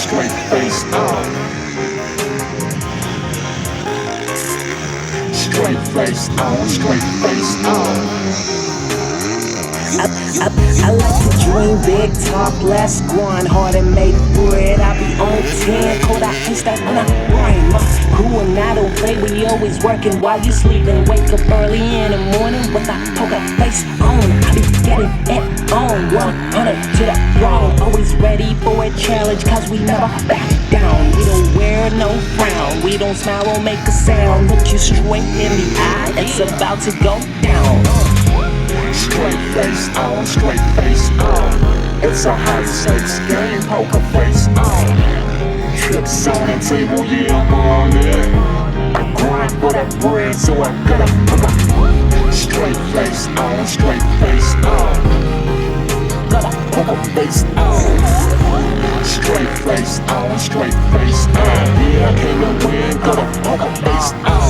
straight face on. Straight face on, straight face on. I like to dream big, talk less, grind hard and make bread. I be on 10, caught I ain't that on a brain. My crew and I don't play, we always working while you sleeping. Wake up early in the morning with a poker face on. I be getting it on, 100 to the throne. Always ready for a challenge, cause we never back down. We don't wear no frown, we don't smile or make a sound. Look you straight in the eye, it's about to go down. Straight face on, straight face on. It's a high stakes game, poker face on. Chips on the table, yeah, I'm on it. I grind for that bread, so I gotta come on. Straight face on, straight face on. Gotta poker face on. Straight face on, straight face on. Yeah, I came to win, gotta poker face on.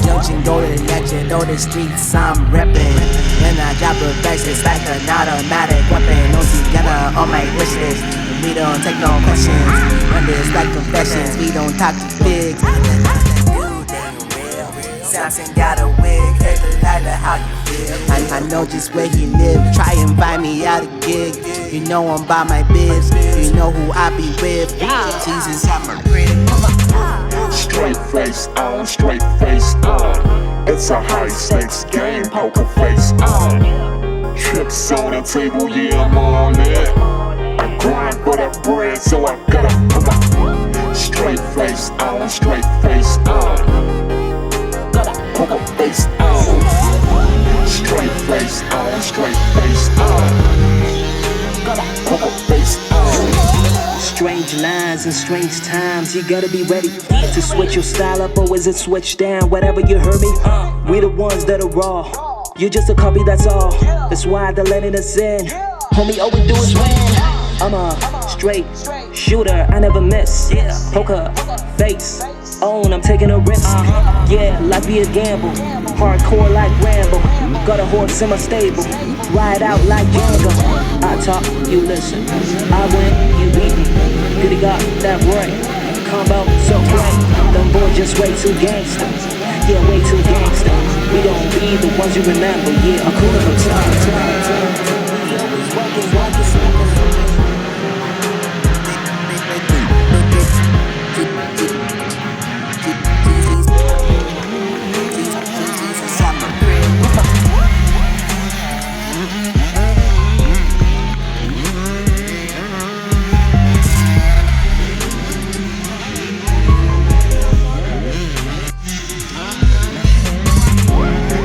Judging golden legend on the streets, I'm reppin'. When I drop a verse, it's like an automatic weapon. All together on my wish list. We don't take no questions. When it's like confessions, we don't talk too big. Samson got a wig, here's the light of how you feel. I know just where he live, try and buy me out a gig. You know I'm by my biz, you know who I be with. Jesus, I'm a crib. Straight face on, straight face on. It's a high stakes game, poker face on. Chips on the table, yeah, I'm on it. I grind for that bread, so I gotta come on. Straight face on, straight face on. Gotta poker face on. Straight face on, straight face on. Gotta poker face on. Strange lines and strange times, you gotta be ready to switch your style up, or is it switch down? Whatever, you heard me? We the ones that are raw, you're just a copy, that's all. That's why they're letting us in. Homie, all we do is win. I'm a straight shooter, I never miss. Poker face on, I'm taking a risk. Yeah, life be a gamble, hardcore like Rambo. Got a horse in my stable, ride out like Django. I talk, you listen, I win, you beat me. Goody got that right, combo so great. Them boys just way too gangsta, yeah, way too gangsta. We gon' be the ones you remember, yeah, I'm cool from time to time. We always working.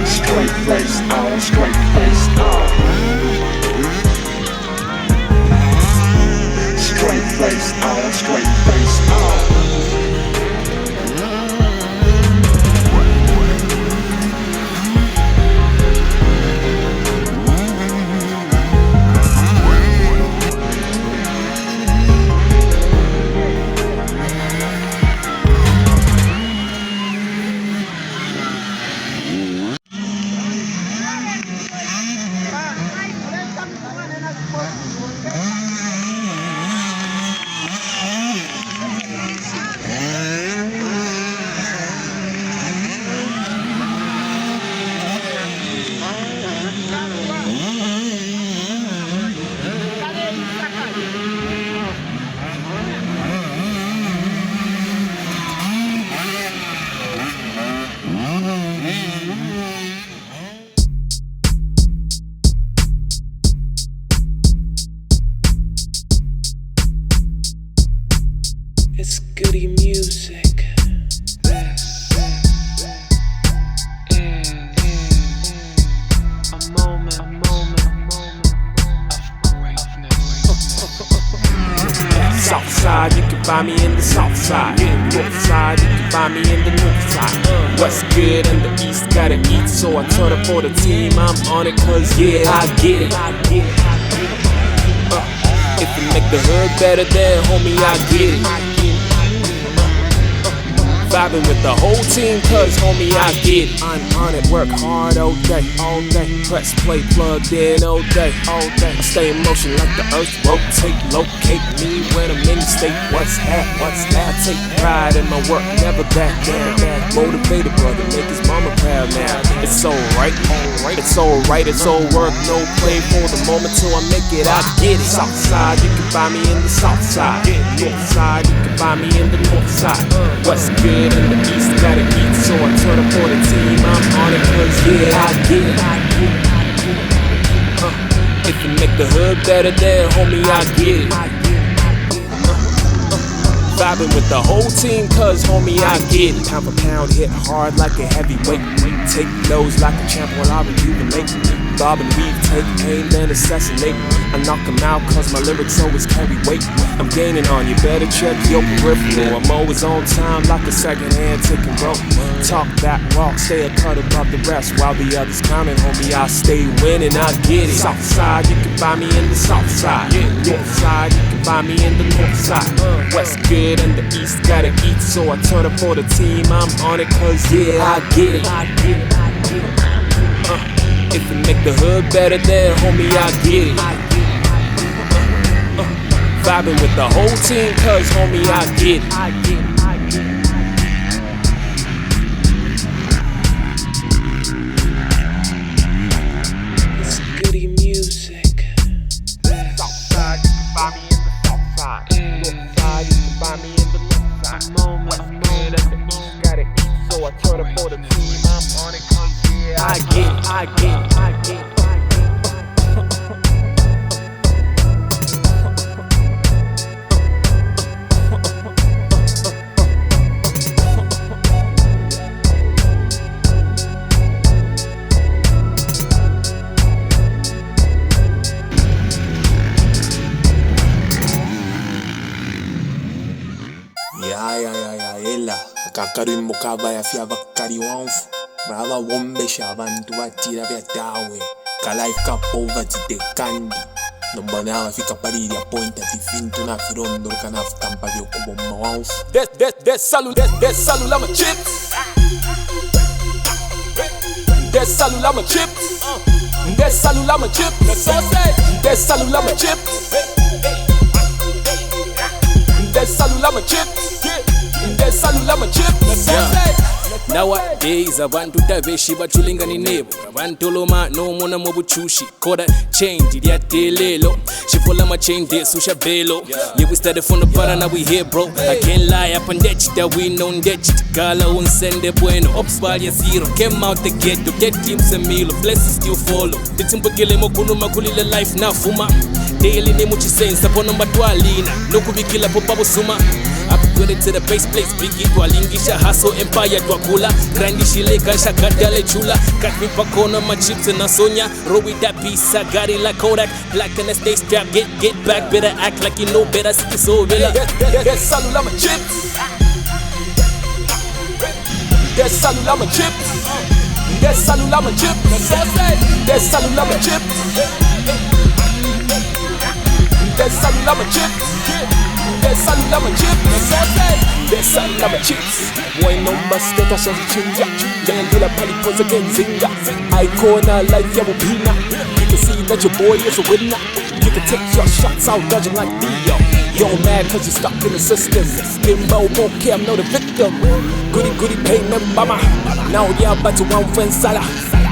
Straight face on, straight face on. Straight face on, straight face on. It's goody music. A moment of greatness. South side, you can find me in the south side. North side, you can find me in the north side. West good and the east gotta eat, so I turn up for the team. I'm on it, cause yeah, I get it. If you make the hood better, then homie, I get it. Vibing with the whole team, cause homie, I get it. I'm on it, work hard all day. Press play, plugged in all day. I stay in motion like the earth rotate. Locate me when I'm in the state. What's that? I take pride in my work, never back down. Motivated brother, make his mama proud now. It's alright, it's alright, it's all work, no play for the moment till I make it, I get it. South side, you can find me in the south side. North side, you can find me in the north side. West good and the east gotta eat, so I turn up for the team, I'm on it cause yeah, I get it. If you make the hood better, then homie, I get it. Vibing with the whole team, cause homie, I get it. Pound for pound, hit hard like a heavyweight. Take blows like a champ while I rejuvenate. Bob and weave, take aim, then assassinate. I knock them out cause my lyrics always carry weight. I'm gaining on you, better check your peripheral. I'm always on time like a second-hand ticking rope. Talk that walk, stay a cut above the rest. While the others counting, homie, I stay winning, I get it. South side, you can find me in the south side. North side, you can find me in the north side. West good and the east gotta eat, so I turn up for the team, I'm on it cause yeah, I get it. If you make the hood better, then homie, I get it. Vibing with the whole team, cause homie, I get it. It's goody music. South side, you can find me in the south side. North side, you can find me in the north side. West good and the east gotta eat, so I turn up for the team, I'm on it cause yeah, I get it. Ela akakarimbo kava yafya bakali wanfu brava wombesha abantu batira byatawe kalife ka poverty de kandi nombana afika pariri ya point atifintu na firondo kana futampa byo kubomba wanfu That's salula my chips. That's salula my chips. That's salula my chips. That's salula my chips. That's salula my chips. That's salula my chips. Nowadays abantu taveshi batulingani nebo abantu loma no mona mobuchushi koda change lyatelelo shifola ma change de susha belo yeah we started from the bottom now we here bro I can't lie up and that that we know that gala unsende bueno ops value zero came out the ghetto get teams a meal blessings still follow titsimbukile mokunuma kulile life na fuma daily ne muchi sense upon number 12 no kubikila popa busuma upgrade to the base place biggie twalingisha hustle empire twakula grandishile kansha kadale chula katmi pakona my chips and Sonya roll with that piece I got it like Kodak black and stay strapped get back better act like you know better see so real That's salula my chips. That's salula my chips. That's salula my chips. That's salula my chips. That's salula my chips. That's salula my chips. That's salula my chips. Boy number status of chinga. Jangila palipoza genzinga. Icona life ya mupina. You can see that your boy is a winner. You can take your shots out dodging like Dio. You're mad cause you're stuck in the system. Limbo won't care, I'm not a victim. Goody pain them mama. Now yeah but to one friend sala.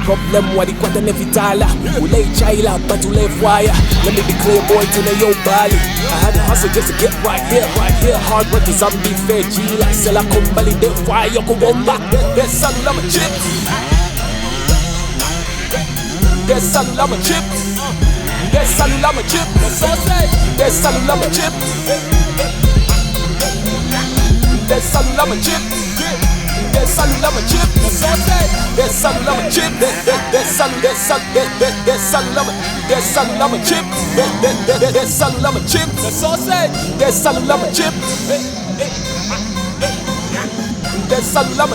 Problem walikwata nevitala. Ule chaila but ule fire. Let me be clear boy to yo bali. I had to hustle just to get right here. Hard work is Zambia fair G like Sela Kumbali de fire yoko bomba. That's salula my chips. That's salula my chips. That's salula my chips. That's salula my chips. That's salula my chips. That's salula my chips. That's salula my chips. That's salula my chips. That's salula my chips. That's salula my chips. That's salula my chips. That's salula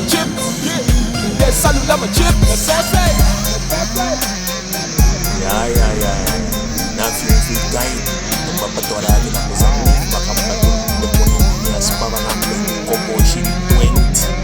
my chips. na feel guide no papatora na kuzamu baka mpato no poni ya spaba na mbengo kopo shi 20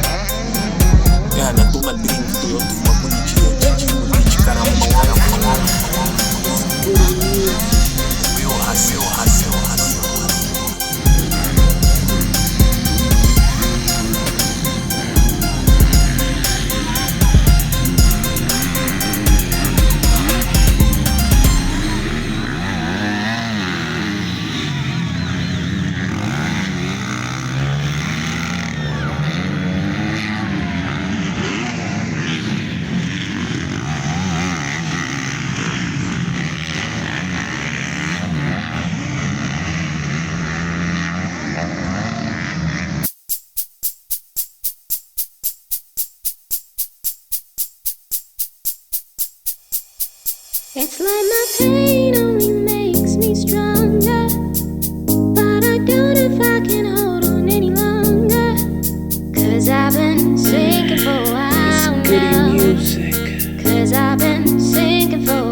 It's like my pain only makes me stronger, but I don't know if I can hold on any longer, 'cause I've been sinking for a while now. Cause I've been sinking for a